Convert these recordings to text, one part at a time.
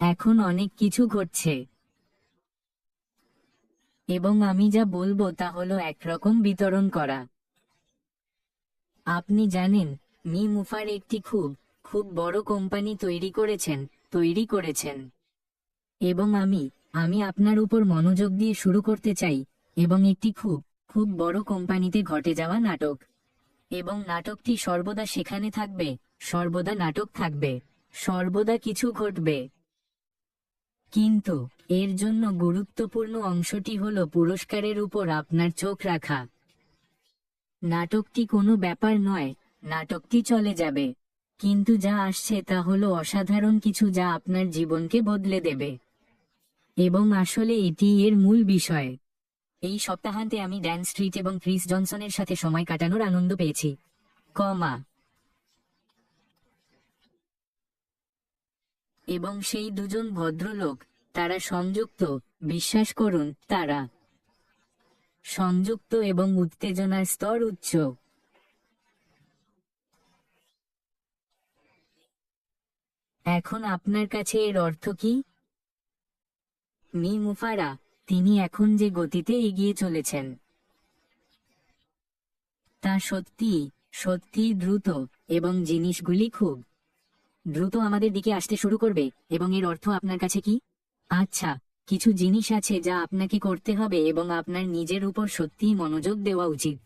এখন অনেক কিছু ঘটছে, এবং আমি যা বলবো তা হলো একরকম বিতরণ করা। আপনি জানেন, মি মুফার একটি খুব খুব বড় কোম্পানি তৈরি করেছেন। এবং আমি আমি আপনার উপর মনোযোগ দিয়ে শুরু করতে চাই, এবং একটি খুব খুব বড় কোম্পানিতে ঘটে যাওয়া নাটক। এবং নাটকটি সর্বদা সেখানে থাকবে, সর্বদা নাটক থাকবে, সর্বদা কিছু ঘটবে। কিন্তু এর জন্য গুরুত্বপূর্ণ অংশটি হলো পুরস্কারের উপর আপনার চোখ রাখা। নাটকটি কোনো ব্যাপার নয়, নাটকটি চলে যাবে, কিন্তু যা আসছে তা হলো অসাধারণ কিছু যা আপনার জীবনকে বদলে দেবে। এবং আসলে এটি এর মূল বিষয়। এই সপ্তাহান্তে আমি ড্যান স্ট্রিট এবং ক্রিস জনসনের সাথে সময় কাটানোর আনন্দ পেয়েছি। কমা এবং সেই দুজন ভদ্রলোক, তারা সংযুক্ত, বিশ্বাস করুন, তারা সংযুক্ত এবং উত্তেজনার স্তর উচ্চ। এখন আপনার কাছে এর অর্থ কি? মি মুফারা, তিনি এখন যে গতিতে এগিয়ে চলেছেন তা সত্যি সত্যি দ্রুত, এবং জিনিসগুলি খুব দ্রুত আমাদের দিকে আসতে শুরু করবে। এবং এর অর্থ আপনার কাছে কি? আচ্ছা, কিছু জিনিস আছে যা আপনাকে করতে হবে এবং আপনার নিজের উপর সত্যিই মনোযোগ দেওয়া উচিত।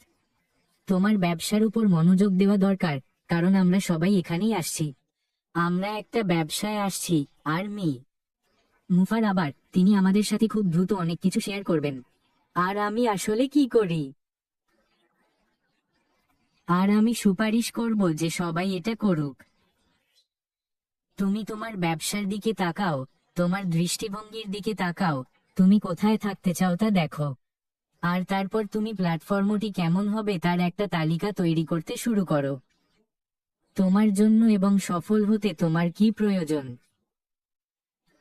তোমার ব্যবসার উপর মনোযোগ দেওয়া দরকার, কারণ আমরা সবাই এখানেই আসছি। আমরা একটা ব্যবসায় আসছি। আর মি মুফার আবার, তিনি আমাদের সাথে খুব দ্রুত অনেক কিছু শেয়ার করবেন। আর আমি আসলে কি করি? আর আমি সুপারিশ করব যে সবাই এটা করুক। তুমি তোমার ব্যবসার দিকে তাকাও, তোমার দৃষ্টিভঙ্গির দিকে তাকাও, তুমি কোথায় থাকতে চাও তা দেখো। আর তারপর তুমি প্ল্যাটফর্মটি কেমন হবে তার একটা তালিকা তৈরি করতে শুরু করো। তোমার জন্য এবং সফল হতে তোমার কি প্রয়োজন?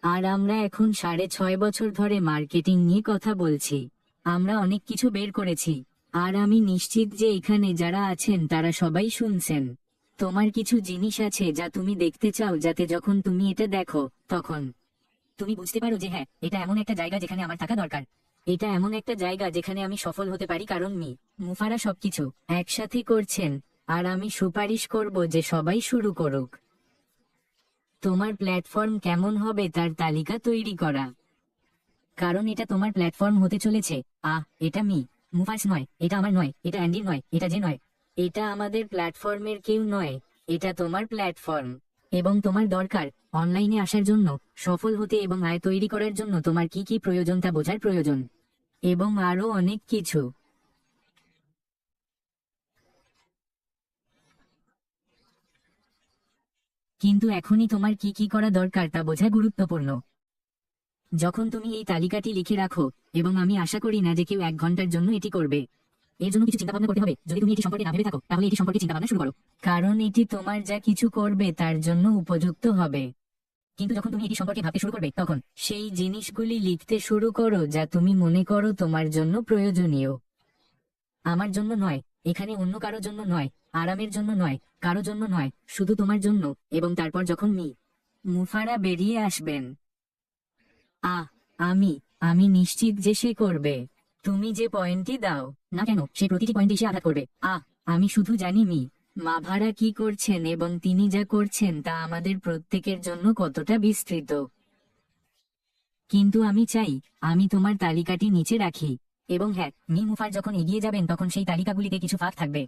আর আমরা এখন 6.5 বছর ধরে মার্কেটিং নিয়ে কথা বলছি। আমরা অনেক কিছু বের করেছি। আর আমি নিশ্চিত যে এখানে যারা আছেন তারা সবাই শুনছেন। তোমার কিছু জিনিস আছে যা তুমি দেখতে চাও, যাতে যখন তুমি এটা দেখো, তখন তুমি বুঝতে পারো যে হ্যাঁ, এটা এমন একটা জায়গা যেখানে আমার থাকা দরকার। এটা এমন একটা জায়গা যেখানে আমি সফল হতে পারি, কারণ মি মুফারা সবকিছু একসাথে করছেন। আর আমি সুপারিশ করব যে সবাই শুরু করুক। তোমার প্ল্যাটফর্ম কেমন হবে তার তালিকা তৈরি করা, কারণ এটা তোমার প্ল্যাটফর্ম হতে চলেছে। এটা মি মুফাস নয়, এটা আমার নয়, এটা অ্যান্ডির নয়, এটা যে নয়, এটা আমাদের প্ল্যাটফর্মের কেউ নয়, এটা তোমার প্ল্যাটফর্ম। এবং তোমার দরকার অনলাইনে আসার জন্য, সফল হতে এবং আয় তৈরি করার জন্য তোমার কি কি প্রয়োজন তা বোঝার প্রয়োজন, এবং আরো অনেক কিছু। কিন্তু এখনই তোমার কি কি করা দরকার তা বোঝা গুরুত্বপূর্ণ। যখন তুমি এই তালিকাটি লিখে রাখো, এবং আমি আশা করি না যে কেউ 1 ঘন্টার জন্য এটি করবে, এর জন্য কিছু চিন্তা ভাবনা করতে হবে। যদি তুমি এটি সম্পর্কে না ভেবে থাকো, তাহলে এটি সম্পর্কে চিন্তা ভাবনা শুরু করো, কারণ এটি তোমার যা কিছু করবে তার জন্য উপযুক্ত হবে। কিন্তু যখন তুমি এটি সম্পর্কে ভাবতে শুরু করবে, তখন সেই জিনিসগুলি লিখতে শুরু করো যা তুমি মনে করো তোমার জন্য প্রয়োজনীয়। আমার জন্য নয়, এখানে অন্য কারো জন্য নয়, আরামের জন্য নয়, কারো জন্য নয়, শুধু তোমার জন্য। এবং তারপর যখন মি মুফারা বেরিয়ে আসবেন, আহ আমি আমি নিশ্চিত যে সে করবে। তুমি যে পয়েন্টটি দাও না কেন, সে প্রতিটি পয়েন্টে এসে আঘাত করবে। আমি শুধু জানি মি মাভারা কি করছেন, এবং তিনি যা করছেন তা আমাদের প্রত্যেকের জন্য কতটা বিস্তৃত। কিন্তু আমি চাই আমি তোমার তালিকাটি নিচে রাখি। এবং হ্যাঁ, মি মুফার যখন এগিয়ে যাবেন তখন সেই তালিকাগুলিতে কিছু ফাঁক থাকবে।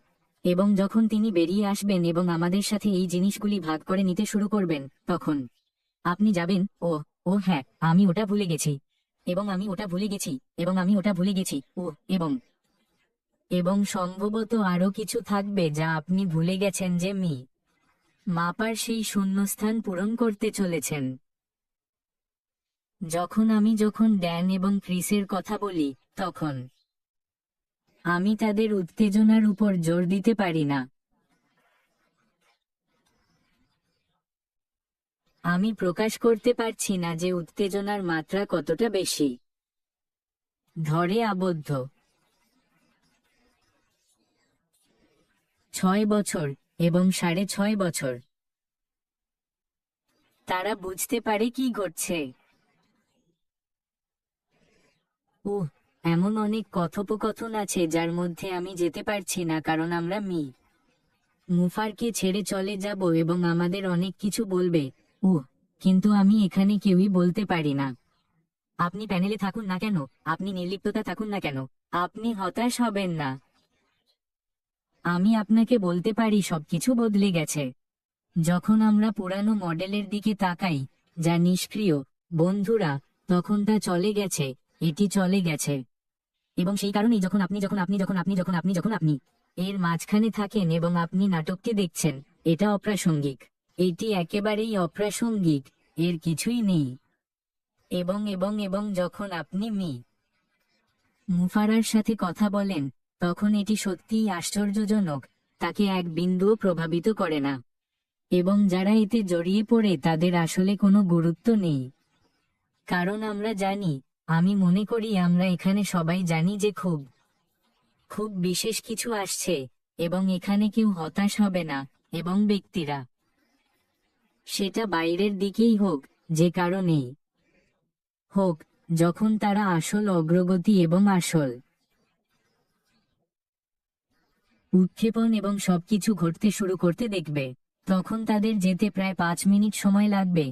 এবং যখন তিনি বেরিয়ে আসবেন এবং আমাদের সাথে এই জিনিসগুলি ভাগ করে নিতে শুরু করবেন, তখন আপনি যাবেন, ও ও হ্যাঁ, আমি ওটা ভুলে গেছি, এবং আমি ওটা ভুলে গেছি, এবং আমি ওটা ভুলে গেছি, এবং এবং সম্ভবত আরো কিছু থাকবে যা আপনি ভুলে গেছেন যে মি মাপার সেই শূন্যস্থান পূরণ করতে চলেছেন। যখন ড্যান এবং ক্রিসের কথা বলি, তখন আমি তাদের উত্তেজনার উপর জোর দিতে পারি না। আমি প্রকাশ করতে পারছি না যে উত্তেজনার মাত্রা কতটা বেশি। ধরে আবদ্ধ 6 বছর এবং 6.5 বছর। তারা বুঝতে পারে কি ঘটছে। এমন অনেক কথোপকথন আছে যার মধ্যে আমি যেতে পারছি না, কারণ আমরা মুফারকে ছেড়ে চলে যাব এবং আমাদের অনেক কিছু বলবে। কিন্তু আমি এখানে কেউই বলতে পারি না। আপনি প্যানেলে থাকুন না কেন, আপনি নির্লিপ্ততা থাকুন না কেন, আপনি হতাশ হবেন না। আমি আপনাকে বলতে পারি সবকিছু বদলে গেছে। যখন আমরা পুরানো মডেলের দিকে তাকাই, যা নিষ্ক্রিয়, বন্ধুরা, তখন তা চলে গেছে। এটি চলে গেছে। এবং সেই কারণেই যখন আপনি যখন আপনি যখন আপনি যখন আপনি যখন আপনি এর মাঝখানে থাকেন এবং আপনি নাটকটি দেখছেন, এটা অপ্রাসঙ্গিক। এটি একেবারেই অপ্রাসঙ্গিক, এর কিছুই নেই। এবং এবং এবং যখন আপনি মুফারার সাথে কথা বলেন, তখন এটি সত্যিই আশ্চর্যজনক। তাকে এক বিন্দুও প্রভাবিত করে না। এবং যারা এতে জড়িয়ে পড়ে তাদের আসলে কোনো গুরুত্ব নেই। কারণ আমরা জানি, আমি মনে করি আমরা এখানে সবাই জানি যে খুব খুব বিশেষ কিছু আসছে, এবং এখানে কেউ হতাশ হবে না। এবং ব্যক্তিরা, সেটা বাইরের দিকেই হোক, যে কারণেই হোক, যখন তারা আসল অগ্রগতি এবং আসল উৎক্ষেপণ এবং সবকিছু ঘটতে শুরু করতে দেখবে, তখন তাদের যেতে প্রায় 5 মিনিট সময় লাগবে।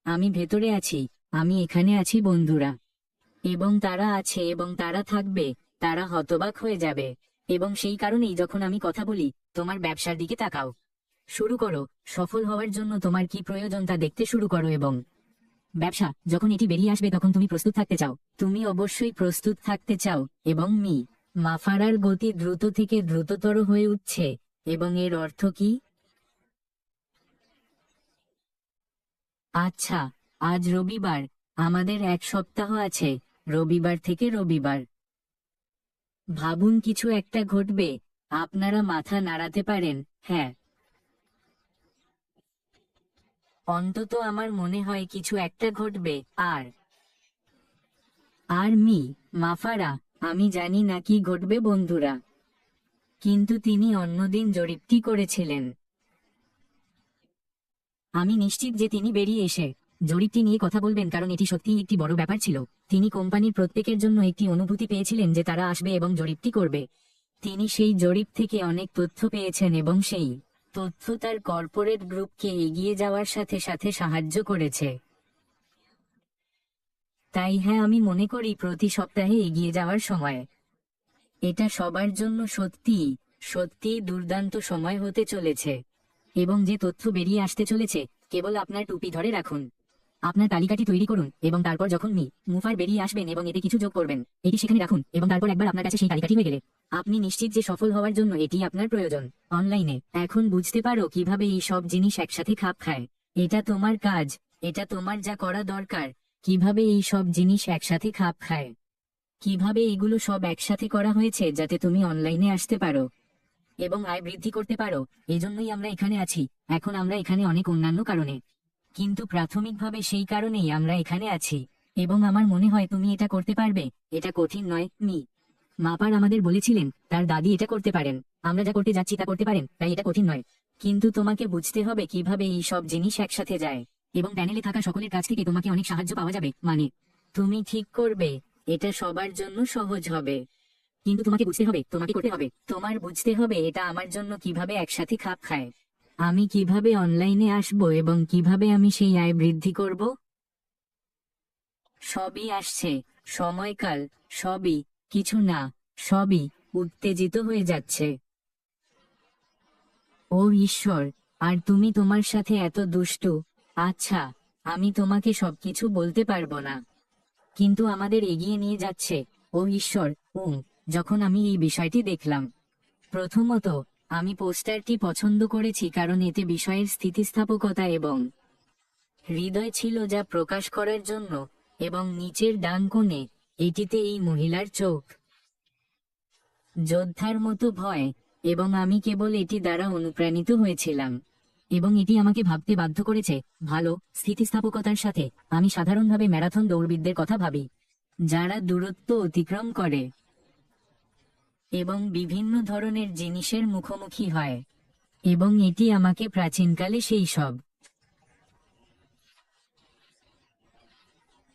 আমি ভেতরে আছি, আমি এখানে আছি বন্ধুরা। এবং তারা আছে এবং তারা থাকবে, তারা হতবাক হয়ে যাবে। এবং সেই কারণেই যখন আমি কথা বলি, তোমার ব্যবসার দিকে তাকাও, শুরু করো, সফল হওয়ার জন্য তোমার কি প্রয়োজন তা দেখতে শুরু করো। এবং ব্যবসা, যখন এটি বেরিয়ে আসবে তখন তুমি প্রস্তুত থাকতে চাও, তুমি অবশ্যই প্রস্তুত থাকতে চাও। এবং মাফারার গতি দ্রুত থেকে দ্রুততর হয়ে উঠছে। এবং এর অর্থ কি? আচ্ছা, আজ রবিবার, আমাদের 1 সপ্তাহ আছে, রবিবার থেকে রবিবার। ভাবুন কিছু একটা ঘটবে। আপনারা মাথা নাড়াতে পারেন, হ্যাঁ। অন্তত আমার মনে হয় কিছু একটা ঘটবে। আর আর মাফারা, আমি জানি না কি ঘটবে বন্ধুরা। কিন্তু তিনি অন্যদিন জরিপটি করেছিলেন। আমি নিশ্চিত যে তিনি বেরিয়ে এসে জরিপটি নিয়ে কথা বলবেন, কারণ এটি সত্যিই একটি বড় ব্যাপার ছিল। তিনি কোম্পানির প্রত্যেকের জন্য একটি অনুভূতি পেয়েছিলেন যে তারা আসবে এবং জরিপটি করবে। তিনি সেই জরিপ থেকে অনেক তথ্য পেয়েছেন এবং সেই তথ্য তার কর্পোরেট গ্রুপকে এগিয়ে যাওয়ার সাথে সাথে সাহায্য করেছে। তাই হ্যাঁ, আমি মনে করি প্রতি সপ্তাহে এগিয়ে যাওয়ার সময় এটা সবার জন্য সত্যিই সত্যিই দুর্দান্ত সময় হতে চলেছে। এবং যে তথ্য বেরিয়ে আসতে চলেছে, কেবল আপনার টুপি ধরে রাখুন, আপনার তালিকাটি তৈরি করুন, এবং তারপর যখন মুফার বেরিয়ে আসবেন এবং এতে কিছু যোগ করবেন, এটি সেখানে রাখুন। এবং তারপর একবার আপনার কাছে সেই তালিকাটি হয়ে গেলে, আপনি নিশ্চিত যে সফল হওয়ার জন্য এটি আপনার প্রয়োজন। অনলাইনে এখন বুঝতে পারো কিভাবে এই সব জিনিস একসাথে খাপ খায়। এটা তোমার কাজ, এটা তোমার যা করা দরকার। কিভাবে এই সব জিনিস একসাথে খাপ খায়, কিভাবে এগুলো সব একসাথে করা হয়েছে যাতে তুমি অনলাইনে আসতে পারো এবং আয় বৃদ্ধি করতে পারো। এজন্যই আমরা এখানে আছি। এখন আমরা এখানে অনেক অন্যান্য কারণে, কিন্তু প্রাথমিকভাবে সেই কারণেই আমরা এখানে আছি। এবং আমার মনে হয় তুমি এটা করতে পারবে। এটা কঠিন নয়। মাপার আমাদের বলেছিলেন তার দাদি এটা করতে পারেন। আমরা যা করতে যাচ্ছি তা করতে পারেন, তাই এটা কঠিন নয়। কিন্তু তোমাকে বুঝতে হবে কিভাবে এই সব জিনিস একসাথে যায়। এবং প্যানেলে থাকা সকলের কাছ থেকে তোমাকে অনেক সাহায্য পাওয়া যাবে। মানে, তুমি ঠিক করবে, এটা সবার জন্য সহজ হবে। কিন্তু তোমাকে বুঝতে হবে, তোমাকে করতে হবে, তোমার বুঝতে হবে এটা আমার জন্য কিভাবে একসাথে খাপ খায়। আমি কিভাবে অনলাইনে আসব এবং কিভাবে আমি সেই আয় বৃদ্ধি করব। সবই আসছে, সময়কাল, সবই, কিছু না, সবই উত্তেজিত হয়ে যাচ্ছে। ও ঈশ্বর, আর তুমি তোমার সাথে এত দুষ্টু। আচ্ছা, আমি তোমাকে সবকিছু বলতে পারবো না, কিন্তু আমাদের এগিয়ে নিয়ে যাচ্ছে। ও ঈশ্বর। যখন আমি এই বিষয়টি দেখলাম, প্রথমত, আমি পোস্টারটি পছন্দ করেছি কারণ এতে বিষয়ের স্থিতিস্থাপকতা এবং হৃদয় ছিল যা প্রকাশ করার জন্য। এবং নিচের ডান কোণে, এটিতে এই মহিলার চোখ, যোদ্ধার মতো ভয়। এবং আমি কেবল এটি দ্বারা অনুপ্রাণিত হয়েছিলাম। এবং এটি আমাকে ভাবতে বাধ্য করেছে, ভালো স্থিতিস্থাপকতার সাথে আমি সাধারণভাবে ম্যারাথন দৌড়বিদদের কথা ভাবি, যারা দূরত্ব অতিক্রম করে এবং বিভিন্ন ধরনের জিনিসের মুখোমুখি হয়। এবং এটি আমাকে প্রাচীনকালে সেই সব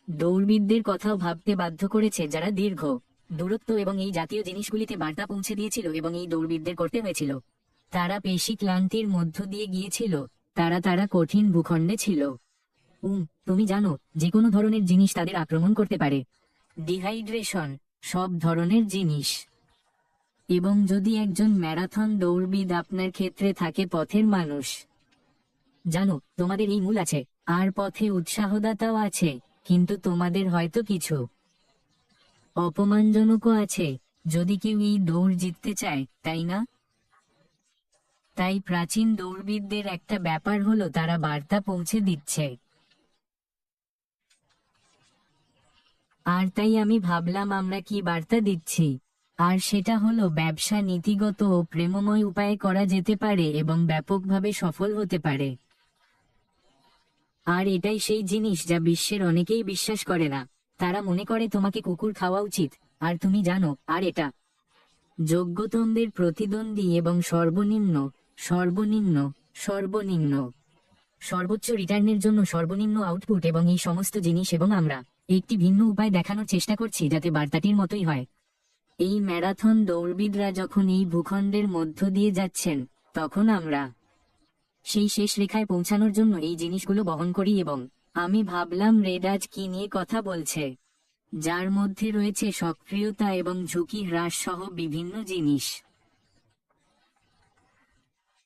দৌড়বিদদের কথাও ভাবতে বাধ্য করেছে, যারা দীর্ঘ দূরত্ব এবং এই জাতীয় জিনিসগুলিতে বার্তা পৌঁছে দিয়েছিল, এবং এই দৌড়বিদদের করতে হয়েছিল। তারা পেশি ক্লান্তির মধ্য দিয়ে গিয়েছিল, তারা তারা কঠিন ভূখণ্ডে ছিল। তুমি জানো, যে কোনো ধরনের জিনিস তাদের আক্রমণ করতে পারে। ডিহাইড্রেশন, সব ধরনের জিনিস। এবং যদি একজন ম্যারাথন দৌড়বিদ আপনার ক্ষেত্রে থাকে, পথের মানুষ, জানো তোমাদের এই মূল আছে, আর পথে উৎসাহদাতাও আছে, কিন্তু তোমাদের হয়তো কিছু অপমানজনকও আছে যদি কেউ এই দৌড় জিততে চায়, তাই না? তাই প্রাচীন দৌড়বিদদের একটা ব্যাপার হলো, তারা বার্তা পৌঁছে দিচ্ছে। আর তাই আমি ভাবলাম আমরা কি বার্তা দিচ্ছি, আর সেটা হলো ব্যবসা নীতিগত ও প্রেমময় উপায়ে করা যেতে পারে এবং ব্যাপকভাবে সফল হতে পারে। আর এটাই সেই জিনিস যা বিশ্বের অনেকেই বিশ্বাস করে না। তারা মনে করে তোমাকে কুকুর খাওয়া উচিত, আর তুমি জানো, আর এটা যোগ্যতমদের প্রতিদ্বন্দ্বী এবং সর্বনিম্ন সর্বনিম্ন সর্বনিম্ন সর্বোচ্চ রিটার্নের জন্য সর্বনিম্ন আউটপুট এবং এই সমস্ত জিনিস। এবং আমরা একটি ভিন্ন উপায় দেখানোর চেষ্টা করছি যাতে বার্তাটির মতোই হয়। এই ম্যারাথন দৌড়বিদরা যখন এই ভূখণ্ডের মধ্য দিয়ে যাচ্ছেন, তখন আমরা সেই শেষ রেখায় পৌঁছানোর জন্য এই জিনিসগুলো বহন করি। এবং আমি ভাবলাম রেড আজ কি নিয়ে কথা বলছে, যার মধ্যে রয়েছে সক্রিয়তা এবং ঝুঁকি হ্রাস সহ বিভিন্ন জিনিস।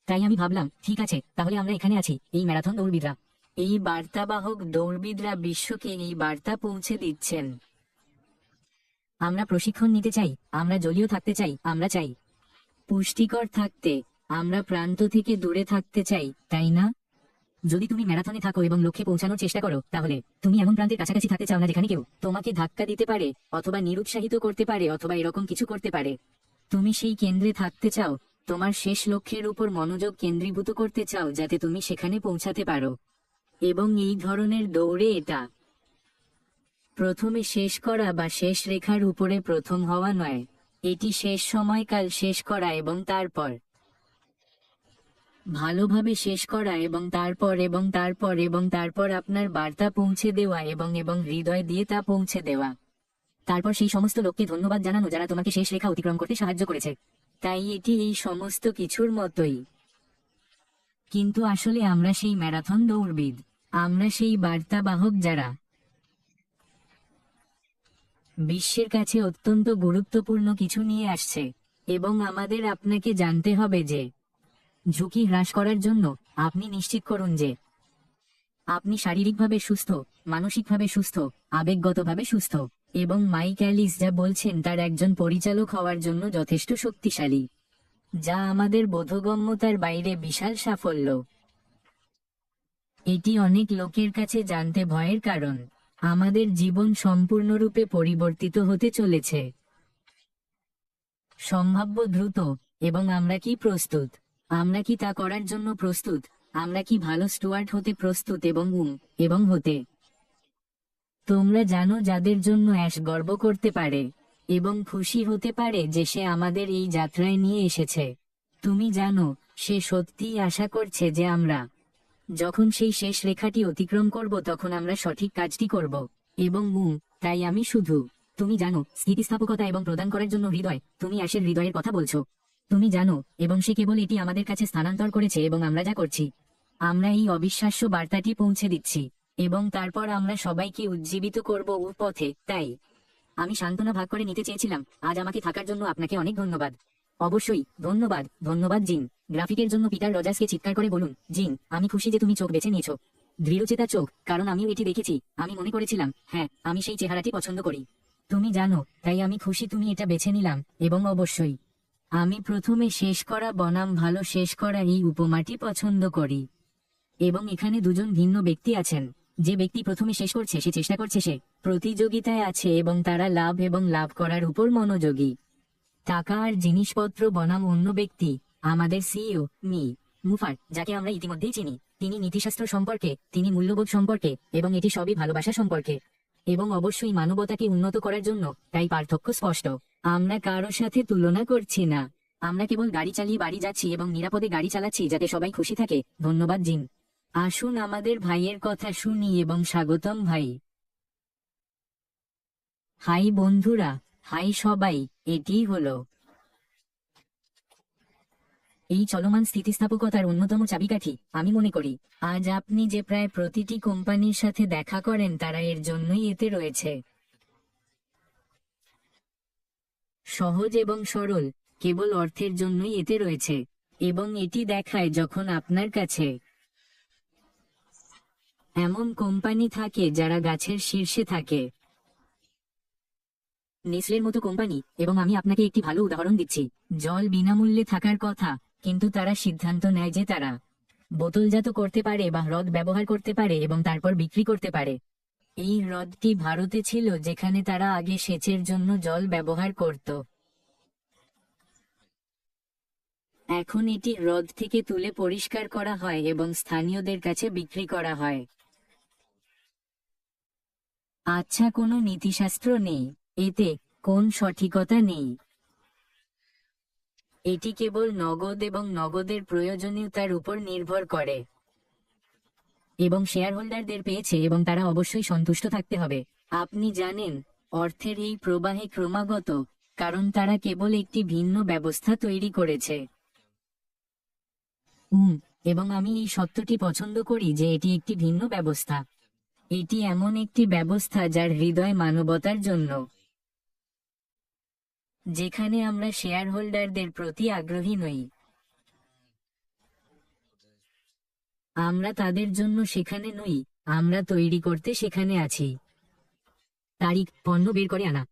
তাই আমি ভাবলাম, ঠিক আছে, তাহলে আমরা এখানে আছি, এই ম্যারাথন দৌড়বিদরা, এই বার্তাবাহক দৌড়বিদরা বিশ্বকে এই বার্তা পৌঁছে দিচ্ছেন। আমরা প্রশিক্ষণ নিতে চাই, আমরা জলীয় থাকতে চাই, আমরা চাই পুষ্টিকর থাকতে, আমরা প্রান্ত থেকে দূরে থাকতে চাই, তাই না? যদি তুমি ম্যারাথনে থাকো এবং লক্ষ্যে পৌঁছানোর চেষ্টা করো, তাহলে তুমি এমন প্রান্তের কাছাকাছি থাকতে চাও না যেখানে কেউ তোমাকে ধাক্কা দিতে পারে, অথবা নিরুৎসাহিত করতে পারে, অথবা এরকম কিছু করতে পারে। তুমি সেই কেন্দ্রে থাকতে চাও, তোমার শেষ লক্ষ্যের উপর মনোযোগ কেন্দ্রীভূত করতে চাও, যাতে তুমি সেখানে পৌঁছাতে পারো। এবং এই ধরনের দৌড়ে এটা প্রথমে শেষ করা বা শেষ রেখার উপরে প্রথম হওয়া নয়, এটি শেষ সময়কাল শেষ করা এবং তারপর ভালোভাবে শেষ করা এবং তারপর এবং তারপর এবং তারপর আপনার বার্তা পৌঁছে দেওয়া এবং এবং হৃদয় দিয়ে তা পৌঁছে দেওয়া। তারপর সেই সমস্ত লোককে ধন্যবাদ জানানো যারা তোমাকে শেষ রেখা অতিক্রম করতে সাহায্য করেছে। তাই এটি এই সমস্ত কিছুর মতোই। কিন্তু আসলে আমরা সেই ম্যারাথন দৌড়বিদ, আমরা সেই বার্তাবাহক যারা বিশ্বের কাছে অত্যন্ত গুরুত্বপূর্ণ কিছু নিয়ে আসছে। এবং আমাদের আপনাকে জানতে হবে যে ঝুঁকি হ্রাস করার জন্য আপনি নিশ্চিত করুন যে আপনি শারীরিকভাবে সুস্থ, মানসিকভাবে সুস্থ, আবেগগতভাবে সুস্থ, এবং মাইক অ্যালিস যা বলছেন তার একজন পরিচালক হওয়ার জন্য যথেষ্ট শক্তিশালী, যা আমাদের বোধগম্যতার বাইরে বিশাল সাফল্য। এটি অনেক লোকের কাছে জানতে ভয়ের কারণ। আমাদের জীবন সম্পূর্ণরূপে পরিবর্তিত হতে চলেছে, সম্ভাব্য দ্রুত, এবং আমরা কি প্রস্তুত? আমরা কি তা করার জন্য প্রস্তুত? আমরা কি ভালো স্টুয়ার্ড হতে প্রস্তুত এবং হতে? তোমরা জানো, যাদের জন্য অ্যাশ গর্ব করতে পারে এবং খুশি হতে পারে যে সে আমাদের এই যাত্রায় নিয়ে এসেছে। তুমি জানো, সে সত্যিই আশা করছে যে আমরা যখন সেই শেষ রেখাটি অতিক্রম করব তখন আমরা সঠিক কাজটি করব। এবং তাই আমি শুধু, তুমি জানো, স্থিতিস্থাপকতা এবং প্রদান করার জন্য হৃদয়, তুমি অ্যাশের হৃদয়ের কথা বলছো। তুমি জানো, এবং সে কেবল এটি আমাদের কাছে স্থানান্তর করেছে, এবং আমরা যা করছি, আমরা এই অবিশ্বাস্য বার্তাটি পৌঁছে দিচ্ছি, এবং তারপর আমরা সবাইকে উজ্জীবিত করব ও পথে। তাই আমি সান্ত্বনা ভাগ করে নিতে চেয়েছিলাম। আজ আমাকে থাকার জন্য আপনাকে অনেক ধন্যবাদ। অবশ্যই ধন্যবাদ। ধন্যবাদ জিন। গ্রাফিকের জন্য পিটার রজার্সকে চিৎকার করে বলুন, জিন, আমি খুশি যে তুমি চোখ বেছে নিয়েছো। দৃঢ়চেতা চোখ, কারণ আমিও এটি দেখেছি। আমি মনে করেছিলাম, হ্যাঁ, আমি সেই চেহারাটি পছন্দ করি। তুমি জানো, তাই আমি খুশি তুমি এটা বেছে নিলাম। এবং অবশ্যই আমি প্রথমে শেষ করা বনাম ভালো শেষ করা এই উপমাটি পছন্দ করি। এবং এখানে দুজন ভিন্ন ব্যক্তি আছেন। যে ব্যক্তি প্রথমে শেষ করছে সে চেষ্টা করছে, সে প্রতিযোগিতায় আছে এবং তারা লাভ এবং লাভ করার উপর মনোযোগী। টাকা আর জিনিসপত্র বনাম অন্য ব্যক্তি, আমাদের সিইও মুফার, যাকে আমরা ইতিমধ্যেই চিনি। তিনি নীতিশাস্ত্র সম্পর্কে, তিনি মূল্যবোধ সম্পর্কে, এবং এটি সবই ভালোবাসা সম্পর্কে, এবং অবশ্যই মানবতাকে উন্নত করার জন্য। তাই পার্থক্য স্পষ্ট। আমরা কারো সাথে তুলনা করছি না। আমরা কেবল গাড়ি চালিয়ে বাড়ি যাচ্ছি এবং নিরাপদে গাড়ি চালাচ্ছি যাতে সবাই খুশি থাকে। ধন্যবাদ জিন। আসুন আমাদের ভাইয়ের কথা শুনি এবং স্বাগতম ভাই। হাই বন্ধুরা, হাই সবাই, এটিই হলো এই চলমান স্থিতিস্থাপকতার অন্যতম চাবিকাঠি। আমি মনে করি আজ আপনি যে প্রায় প্রতিটি কোম্পানির সাথে দেখা করেন তারা এর জন্যই এতে রয়েছে। সহজ এবং সরল, কেবল অর্থের জন্যই এতে রয়েছে। এবং এটি দেখায় যখন আপনার কাছে এমন কোম্পানি থাকে যারা গাছের শীর্ষে থাকে, নেসলের মতো কোম্পানি। এবং আমি আপনাকে একটি ভালো উদাহরণ দিচ্ছি। জল বিনামূল্যে থাকার কথা, কিন্তু তারা সিদ্ধান্ত নেয় যে তারা বোতলজাত করতে পারে বা হ্রদ ব্যবহার করতে পারে এবং তারপর বিক্রি করতে পারে। এই হ্রদটি ভারতে ছিল যেখানে তারা আগে সেচের জন্য জল ব্যবহার করত। এখন এটি হ্রদ থেকে তুলে পরিষ্কার করা হয় এবং স্থানীয়দের কাছে বিক্রি করা হয়। আচ্ছা, কোনো নীতিশাস্ত্র নেই, এতে কোন সঠিকতা নেই। এটি কেবল নগদ এবং নগদের প্রয়োজনীয়তার উপর নির্ভর করে। এবং শেয়ার হোল্ডারদের পেয়েছে এবং তারা অবশ্যই সন্তুষ্ট থাকতে হবে। আপনি জানেন, অর্থের এই প্রবাহে ক্রমাগত, কারণ তারা কেবল একটি ভিন্ন ব্যবস্থা তৈরি করেছে। এবং আমি এই সত্যটি পছন্দ করি যে এটি একটি ভিন্ন ব্যবস্থা। এটি এমন একটি ব্যবস্থা যার হৃদয় মানবতার জন্য, যেখানে আমরা শেয়ার হোল্ডারদের প্রতি আগ্রহী নই। আমরা তাদের জন্য সেখানে নই, আমরা তৈরি করতে সেখানে আছি। তারিখ, পণ্য বের করে আনা।